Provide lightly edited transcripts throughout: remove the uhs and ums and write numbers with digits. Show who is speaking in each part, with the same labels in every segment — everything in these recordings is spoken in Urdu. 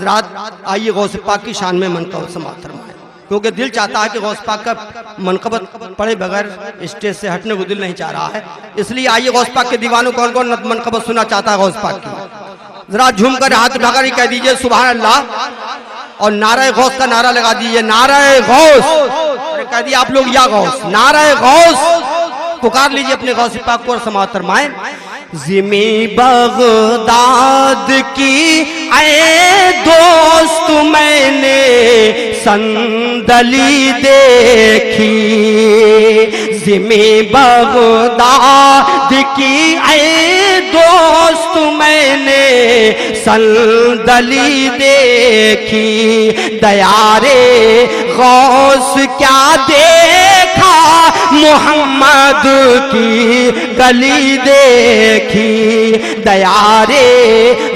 Speaker 1: حضرات آئیے غوث پاک کی شان میں منقبت سماعت فرمائیں، کیونکہ دل چاہتا ہے کہ غوث پاک کا منقبت پڑھے بغیر اسٹیج سے ہٹنے کو دل نہیں چاہ رہا ہے، اس لیے آئیے غوث پاک کے دیوانوں کون کون منقبت سننا چاہتا ہے غوث پاک کی، ذرا جھوم کر ہاتھ اٹھا کر کہہ دیجئے سبحان اللہ اور نعرہ غوث کا نعرہ لگا دیجئے، نعرہ غوث، کہہ دیئے آپ لوگ یا غوث، نعرہ غوث، پکار لیجئے اپنے غوث پاک کو اور سماعت فرمائیں۔ زمیں بغداد کی اے دوست میں نے صندلی دیکھی، زمیں بغداد کی اے دوست میں نے صندلی دیکھی، دیارے غوث کیا دیکھا محمد کی گلی دیکھی، دیارے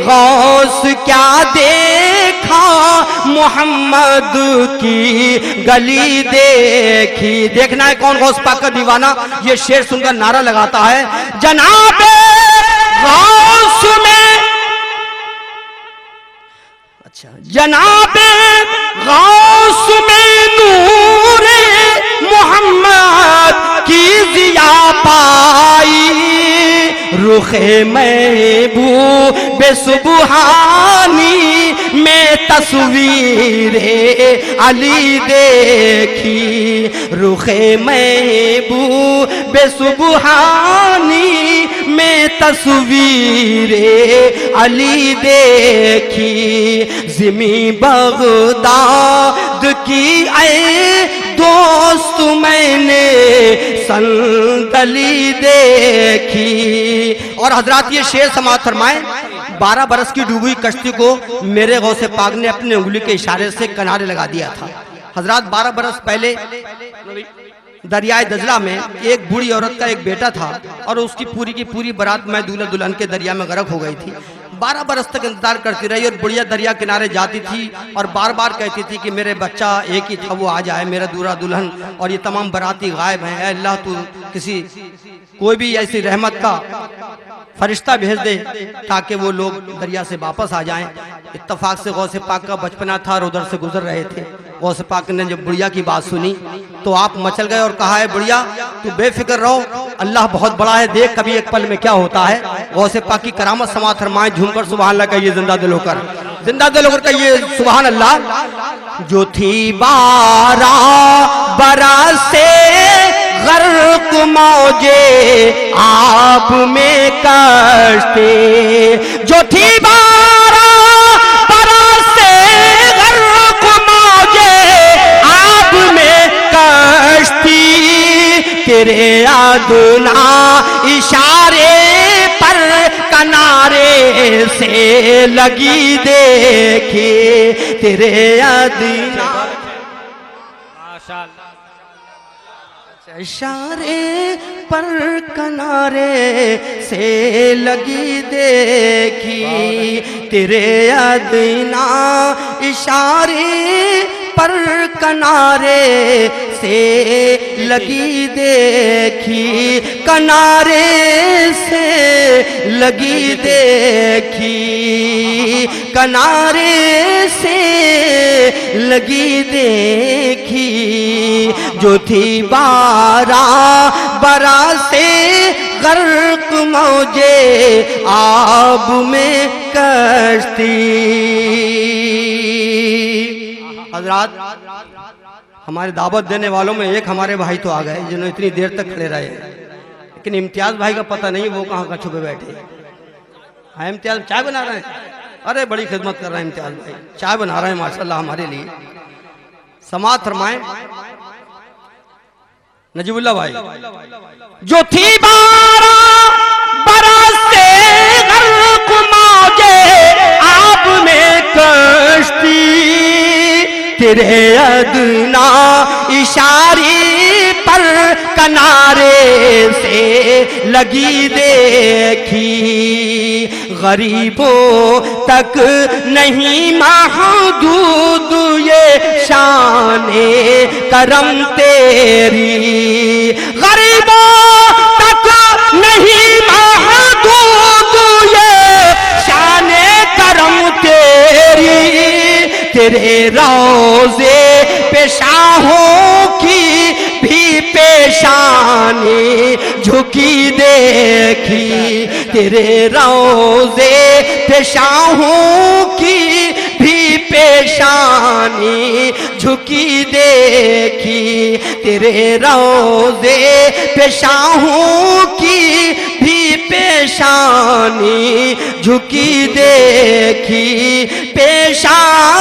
Speaker 1: غوث کیا دیکھا محمد کی گلی دیکھی۔ دیکھنا ہے کون غوث پاک کا دیوانہ یہ شعر سن کر نعرہ لگاتا ہے، جناب غوث میں، اچھا جناب غوث میں نور محمد کی ضیا پائی، رخ محبوب سبحانی میں تصویر علی دیکھی، رخ محبوب سبحانی میں تصویر علی دیکھی، زمیں بغداد کی اے دوست میں نے صندلی دیکھی۔ اور حضرات یہ شعر سماعت فرمائیں، 12 برس کی ڈوبی ہوئی کشتی کو میرے غوث پاک نے اپنے انگلی کے اشارے سے کنارے لگا دیا تھا۔ حضرات 12 برس پہلے دریائے دجلہ میں ایک بوڑھی عورت کا ایک بیٹا تھا اور اس کی پوری برات میں دولہا دلہن کے دریا میں غرق ہو گئی تھی۔ 12 برس تک انتظار کرتی رہی اور بڑھیا دریا کنارے جاتی تھی اور بار بار کہتی تھی کہ میرے بچہ ایک ہی تھا وہ آ جائے، میرا دولہا دلہن اور یہ تمام براتی غائب ہیں، اے اللہ تو کسی کوئی بھی ایسی رحمت کا فرشتہ بھیج دے تاکہ وہ لوگ دریا سے واپس آ جائیں۔ اتفاق سے غوث پاک کا بچپنا تھا اور ادھر سے گزر رہے تھے۔ غوث پاک نے جب بڑھیا کی بات سنی تو آپ مچل گئے اور کہا ہے بڑھیا تو بے فکر رہو، اللہ بہت بڑا ہے، دیکھ کبھی ایک پل میں کیا ہوتا ہے۔ غوث پاک کی کرامت سماعت فرمائیں، جھوم کر سبحان اللہ کہیے، زندہ دل ہو کر، زندہ دل ہو کر کہیے سبحان اللہ۔ جو تھی 12 برس سے غرق موجے آب میں کشتی، جو تھی 12 برس سے غرق موجے آب میں کشتی، تیرے ادنا اشارے پر کنارے سے لگی دیکھی، تیرے ادنا اشارے پر کنارے سے لگی دیکھی، تیرے ادنا اشارے پر کنارے سے لگی دیکھی، کنارے سے لگی دیکھی، کنارے سے لگی دیکھی، جو تھی 12 برس سے غرق موجے آب میں کشتی۔ حضرات ہمارے دعوت دینے والوں میں ایک ہمارے بھائی تو آ گئے جنہوں اتنی دیر تک کھڑے رہے، لیکن امتیاز بھائی کا پتہ نہیں وہ کہاں کا چھپے بیٹھے ہیں۔ امتیاز چائے بنا رہے ہیں، ارے بڑی خدمت کر رہے ہیں امتیاز بھائی، چائے بنا رہے ہیں ماشاءاللہ ہمارے لیے۔ سماعت فرمائیں نجیب اللہ بھائی، جو تھی 12 برس سے غرق موجے آب میں کشتی، تیرے ادنا اشارے پر کنارے سے لگی دیکھی، غریبوں تک نہیں محدود یہ شان کرم تیری، غریبوں تک نہیں محدود یہ شان کرم تیری، تیرے روزے پہ شاہوں کی بھی پیشانی جھکی دیکھی تیرے روزے پہ شاہوں کی بھی پیشانی جھکی دیکھی تیرے روزے پہ شاہوں کی بھی پیشانی جھکی دیکھی پیشانی